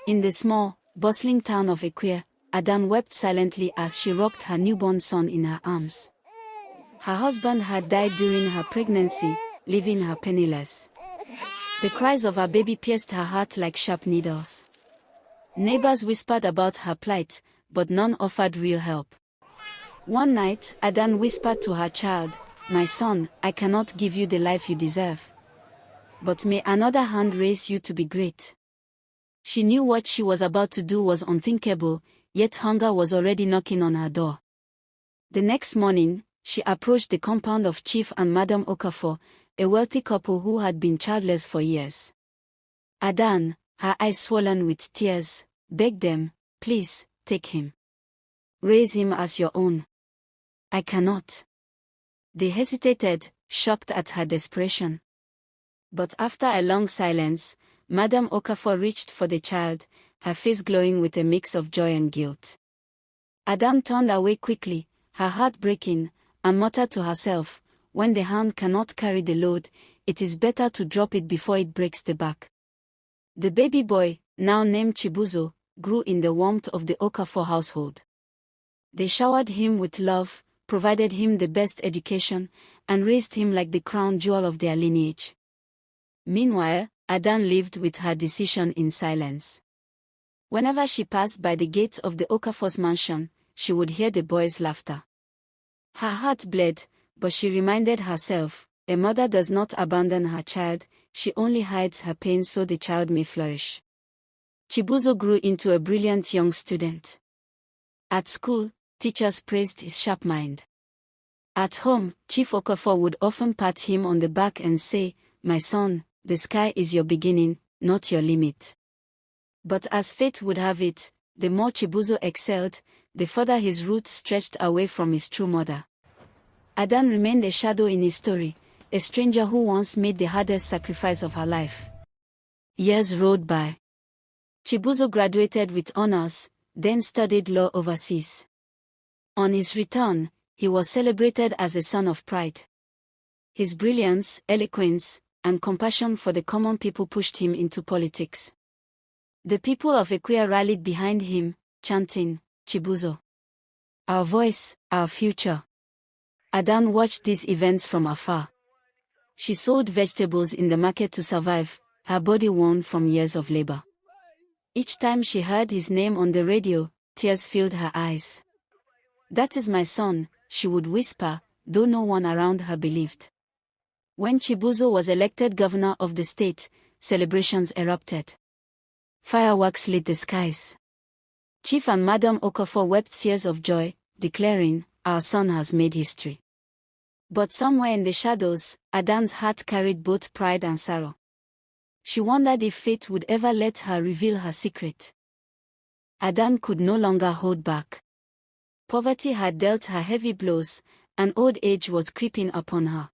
In the small, bustling town of Aquìre, Adanne wept silently as she rocked her newborn son in her arms. Her husband had died during her pregnancy, leaving her penniless. The cries of her baby pierced her heart like sharp needles. Neighbors whispered about her plight, but none offered real help. One night, Adanne whispered to her child, "My son, I cannot give you the life you deserve. But may another hand raise you to be great." She knew what she was about to do was unthinkable, yet hunger was already knocking on her door. The next morning, she approached the compound of Chief and Madam Okafor, a wealthy couple who had been childless for years. Adanne, her eyes swollen with tears, begged them, "Please, take him. Raise him as your own." "I cannot." They hesitated, shocked at her desperation. But after a long silence, Madam Okafor reached for the child, her face glowing with a mix of joy and guilt. Adanne turned away quickly, her heart breaking, and muttered to herself, "When the hand cannot carry the load, it is better to drop it before it breaks the back." The baby boy, now named Chibuzo, grew in the warmth of the Okafor household. They showered him with love, provided him the best education, and raised him like the crown jewel of their lineage. Meanwhile, Adanne lived with her decision in silence. Whenever she passed by the gates of the Okafor's mansion, she would hear the boy's laughter. Her heart bled, but she reminded herself, a mother does not abandon her child, she only hides her pain so the child may flourish. Chibuzo grew into a brilliant young student. At school, teachers praised his sharp mind. At home, Chief Okafor would often pat him on the back and say, "My son, the sky is your beginning, not your limit." But as fate would have it, the more Chibuzo excelled, the further his roots stretched away from his true mother. Adanne remained a shadow in his story, a stranger who once made the hardest sacrifice of her life. Years rolled by. Chibuzo graduated with honors, then studied law overseas. On his return, he was celebrated as a son of pride. His brilliance, eloquence, and compassion for the common people pushed him into politics. The people of Aquìre rallied behind him, chanting, "Chibuzo, our voice, our future." Adanne watched these events from afar. She sold vegetables in the market to survive, her body worn from years of labor. Each time she heard his name on the radio, tears filled her eyes. "That is my son," she would whisper, though no one around her believed. When Chibuzo was elected governor of the state, celebrations erupted. Fireworks lit the skies. Chief and Madam Okafor wept tears of joy, declaring, "Our son has made history." But somewhere in the shadows, Adanne's heart carried both pride and sorrow. She wondered if fate would ever let her reveal her secret. Adanne could no longer hold back. Poverty had dealt her heavy blows, and old age was creeping upon her.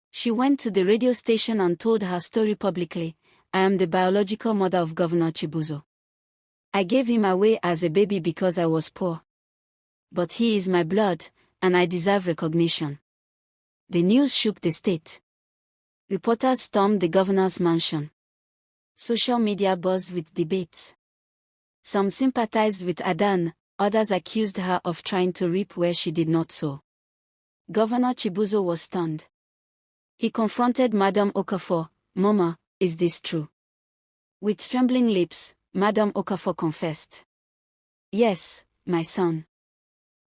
She went to the radio station and told her story publicly. "I am the biological mother of Governor Chibuzo. I gave him away as a baby because I was poor. But he is my blood, and I deserve recognition." The news shook the state. Reporters stormed the governor's mansion. Social media buzzed with debates. Some sympathized with Adanne, others accused her of trying to reap where she did not sow. Governor Chibuzo was stunned. He confronted Madam Okafor. "Mama, is this true?" With trembling lips, Madam Okafor confessed. "Yes, my son.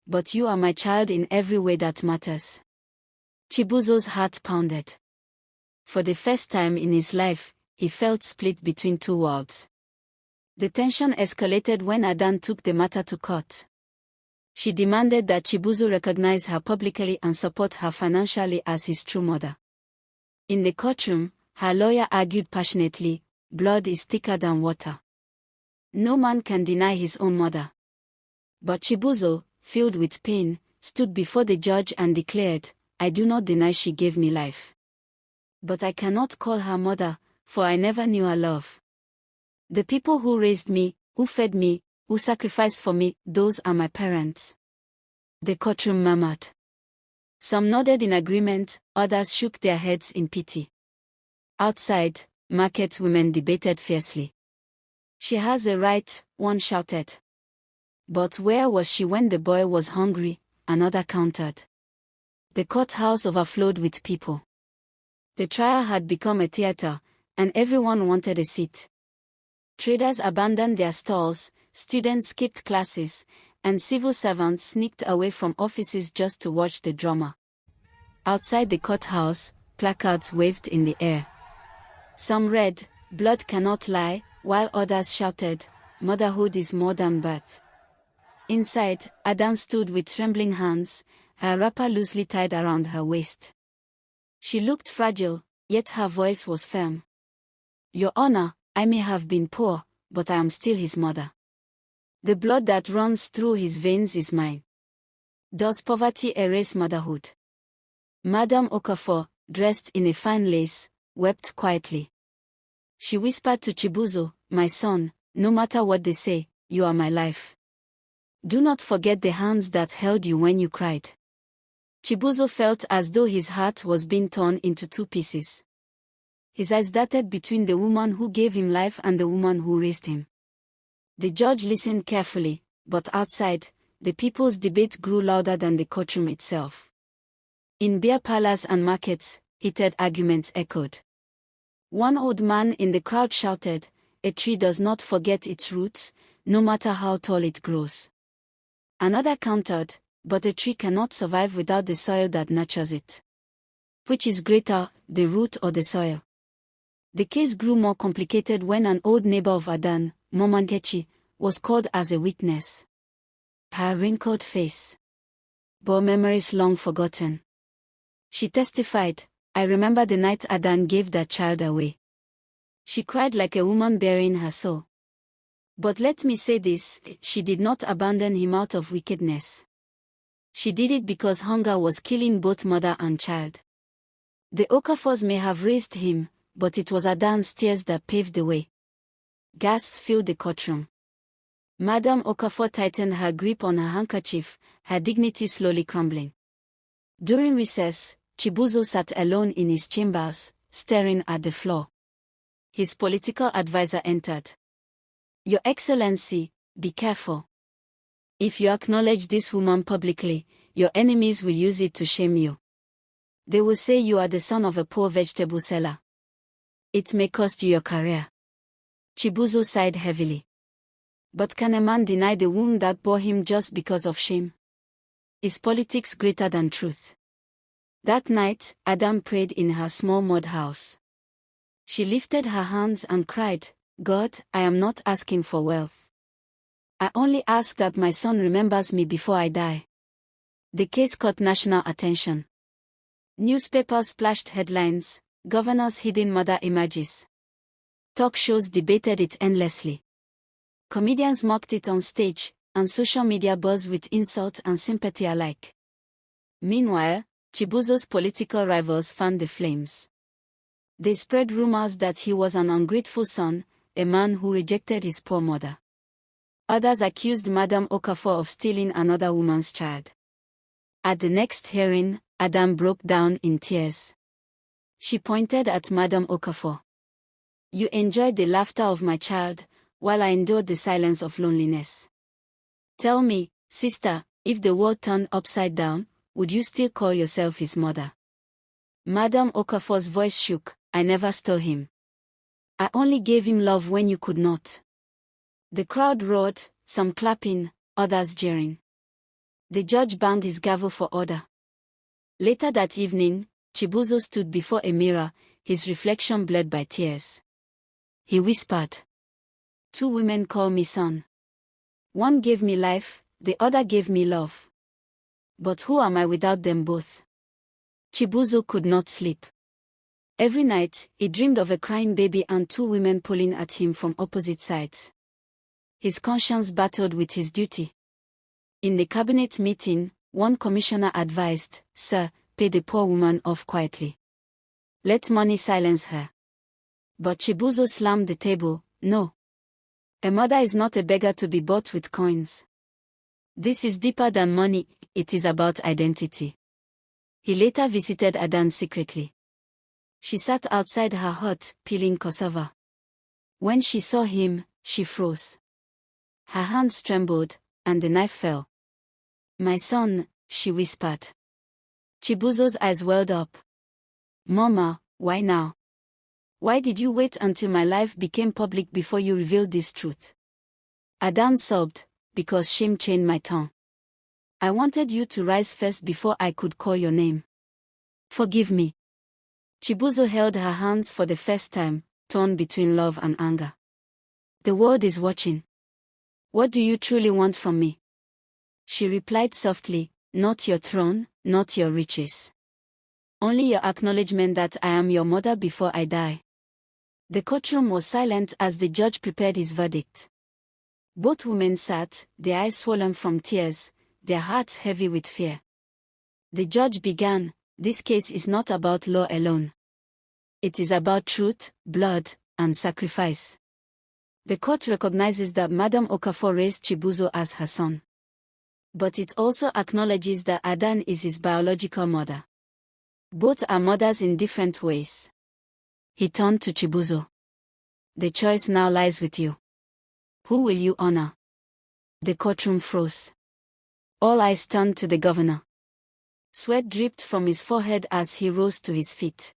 But you are my child in every way that matters." Chibuzo's heart pounded. For the first time in his life, he felt split between two worlds. The tension escalated when Adanne took the matter to court. She demanded that Chibuzo recognize her publicly and support her financially as his true mother. In the courtroom, her lawyer argued passionately, "Blood is thicker than water. No man can deny his own mother." But Chibuzo, filled with pain, stood before the judge and declared, "I do not deny she gave me life. But I cannot call her mother, for I never knew her love. The people who raised me, who fed me, who sacrificed for me, those are my parents." The courtroom murmured. Some nodded in agreement, others shook their heads in pity. Outside, market women debated fiercely. She has a right, one shouted. But where was she when the boy was hungry? Another countered. The courthouse overflowed with people. The trial had become a theater, and everyone wanted a seat. Traders abandoned their stalls, students skipped classes, and civil servants sneaked away from offices just to watch the drama. Outside the courthouse, placards waved in the air. Some read, "Blood cannot lie," while others shouted, "Motherhood is more than birth." Inside, Adanne stood with trembling hands, her wrapper loosely tied around her waist. She looked fragile, yet her voice was firm. "Your Honor, I may have been poor, but I am still his mother. The blood that runs through his veins is mine. Does poverty erase motherhood?" Madame Okafor, dressed in a fine lace, wept quietly. She whispered to Chibuzo, "My son, no matter what they say, you are my life. Do not forget the hands that held you when you cried." Chibuzo felt as though his heart was being torn into two pieces. His eyes darted between the woman who gave him life and the woman who raised him. The judge listened carefully, but outside, the people's debate grew louder than the courtroom itself. In beer parlors and markets, heated arguments echoed. One old man in the crowd shouted, "A tree does not forget its roots, no matter how tall it grows." Another countered, "But a tree cannot survive without the soil that nurtures it. Which is greater, the root or the soil?" The case grew more complicated when an old neighbor of Adanne, Momankechi, was called as a witness. Her wrinkled face bore memories long forgotten. She testified, "I remember the night Adanne gave that child away. She cried like a woman burying her soul. But let me say this, she did not abandon him out of wickedness. She did it because hunger was killing both mother and child. The Okafors may have raised him, but it was Adanne's tears that paved the way." Gasps filled the courtroom. Madame Okafor tightened her grip on her handkerchief, her dignity slowly crumbling. During recess, Chibuzo sat alone in his chambers, staring at the floor. His political advisor entered. "Your Excellency, be careful. If you acknowledge this woman publicly, your enemies will use it to shame you. They will say you are the son of a poor vegetable seller. It may cost you your career." Chibuzo sighed heavily. But can a man deny the womb that bore him just because of shame? Is politics greater than truth? That night, Adanne prayed in her small mud house. She lifted her hands and cried, "God, I am not asking for wealth. I only ask that my son remembers me before I die." The case caught national attention. Newspapers splashed headlines, governors hidden mother images. Talk shows debated it endlessly. Comedians mocked it on stage, and social media buzzed with insult and sympathy alike. Meanwhile, Chibuzo's political rivals fanned the flames. They spread rumors that he was an ungrateful son, a man who rejected his poor mother. Others accused Madame Okafor of stealing another woman's child. At the next hearing, Adanne broke down in tears. She pointed at Madame Okafor. "You enjoyed the laughter of my child, while I endured the silence of loneliness. Tell me, sister, if the world turned upside down, would you still call yourself his mother?" Madame Okafor's voice shook. "I never stole him. I only gave him love when you could not." The crowd roared, some clapping, others jeering. The judge banged his gavel for order. Later that evening, Chibuzo stood before a mirror, his reflection blurred by tears. He whispered, "Two women call me son. One gave me life, the other gave me love. But who am I without them both?" Chibuzo could not sleep. Every night, he dreamed of a crying baby and two women pulling at him from opposite sides. His conscience battled with his duty. In the cabinet meeting, one commissioner advised, "Sir, pay the poor woman off quietly. Let money silence her." But Chibuzo slammed the table. "No. A mother is not a beggar to be bought with coins. This is deeper than money, it is about identity." He later visited Adanne secretly. She sat outside her hut, peeling cassava. When she saw him, she froze. Her hands trembled, and the knife fell. "My son," she whispered. Chibuzo's eyes welled up. "Mama, why now? Why did you wait until my life became public before you revealed this truth?" Adanne sobbed, "Because shame chained my tongue. I wanted you to rise first before I could call your name. Forgive me." Chibuzo held her hands for the first time, torn between love and anger. "The world is watching. What do you truly want from me?" She replied softly, "Not your throne, not your riches. Only your acknowledgement that I am your mother before I die." The courtroom was silent as the judge prepared his verdict. Both women sat, their eyes swollen from tears, their hearts heavy with fear. The judge began, "This case is not about law alone. It is about truth, blood, and sacrifice. The court recognizes that Madame Okafor raised Chibuzo as her son. But it also acknowledges that Adanne is his biological mother. Both are mothers in different ways." He turned to Chibuzo. "The choice now lies with you. Who will you honor?" The courtroom froze. All eyes turned to the governor. Sweat dripped from his forehead as he rose to his feet.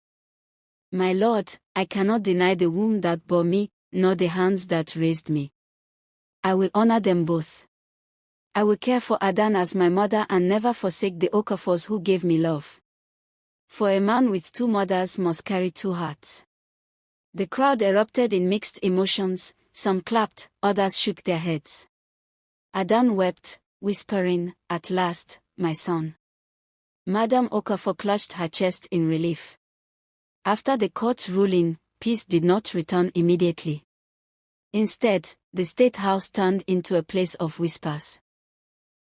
"My lord, I cannot deny the womb that bore me, nor the hands that raised me. I will honor them both. I will care for Adanne as my mother and never forsake the Okafors who gave me love. For a man with two mothers must carry two hearts." The crowd erupted in mixed emotions, some clapped, others shook their heads. Adanne wept, whispering, "At last, my son." Madame Okafor clutched her chest in relief. After the court's ruling, peace did not return immediately. Instead, the state house turned into a place of whispers.